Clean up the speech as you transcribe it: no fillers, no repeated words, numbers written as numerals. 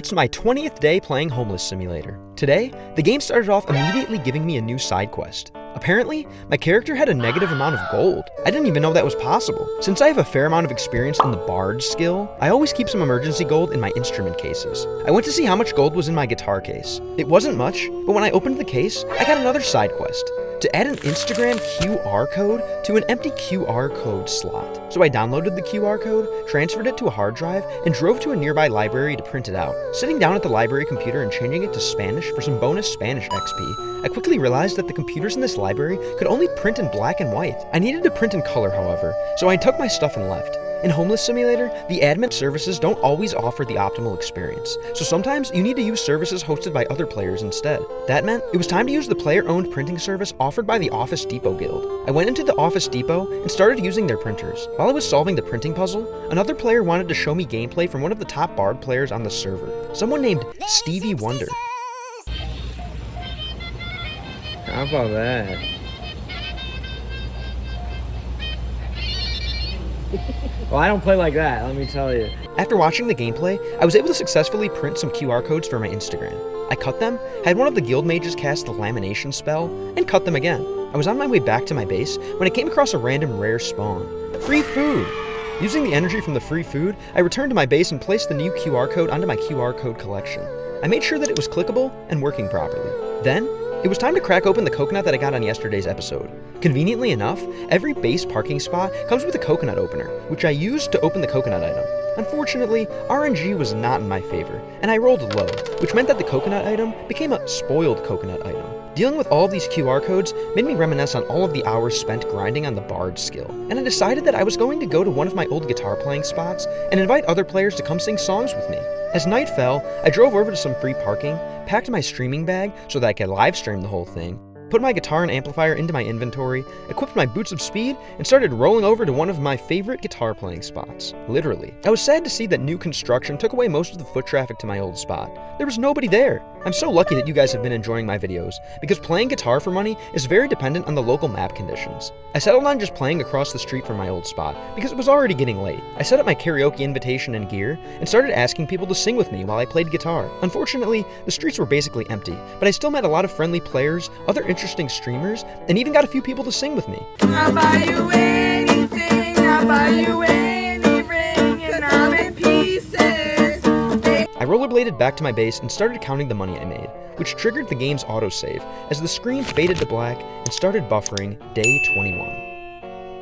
It's my 20th day playing Homeless Simulator. Today, the game started off immediately giving me a new side quest. Apparently, my character had a negative amount of gold. I didn't even know that was possible. Since I have a fair amount of experience in the Bard skill, I always keep some emergency gold in my instrument cases. I went to see how much gold was in my guitar case. It wasn't much, but when I opened the case, I got another side quest. To add an Instagram QR code to an empty QR code slot. So I downloaded the QR code, transferred it to a hard drive, and drove to a nearby library to print it out. Sitting down at the library computer and changing it to Spanish for some bonus Spanish XP, I quickly realized that the computers in this library could only print in black and white. I needed to print in color, however, so I took my stuff and left. In Homeless Simulator, the admin services don't always offer the optimal experience, so sometimes you need to use services hosted by other players instead. That meant it was time to use the player-owned printing service offered by the Office Depot Guild. I went into the Office Depot and started using their printers. While I was solving the printing puzzle, another player wanted to show me gameplay from one of the top Bard players on the server, someone named Stevie Wonder. How about that? Well, I don't play like that, let me tell you. After watching the gameplay, I was able to successfully print some QR codes for my Instagram. I cut them, had one of the guild mages cast the lamination spell, and cut them again. I was on my way back to my base when I came across a random rare spawn. Free food! Using the energy from the free food, I returned to my base and placed the new QR code onto my QR code collection. I made sure that it was clickable and working properly. Then, it was time to crack open the coconut that I got on yesterday's episode. Conveniently enough, every base parking spot comes with a coconut opener, which I used to open the coconut item. Unfortunately, RNG was not in my favor, and I rolled low, which meant that the coconut item became a spoiled coconut item. Dealing with all of these QR codes made me reminisce on all of the hours spent grinding on the Bard skill, and I decided that I was going to go to one of my old guitar playing spots and invite other players to come sing songs with me. As night fell, I drove over to some free parking, packed my streaming bag so that I could live stream the whole thing, put my guitar and amplifier into my inventory, equipped my boots of speed, and started rolling over to one of my favorite guitar playing spots. Literally. I was sad to see that new construction took away most of the foot traffic to my old spot. There was nobody there. I'm so lucky that you guys have been enjoying my videos, because playing guitar for money is very dependent on the local map conditions. I settled on just playing across the street from my old spot, because it was already getting late. I set up my karaoke invitation and gear, and started asking people to sing with me while I played guitar. Unfortunately, the streets were basically empty, but I still met a lot of friendly players, other interesting streamers, and even got a few people to sing with me. I'll buy you anything, I'll buy you any ring, and I'm in pieces. I rollerbladed back to my base and started counting the money I made, which triggered the game's autosave as the screen faded to black and started buffering day 21.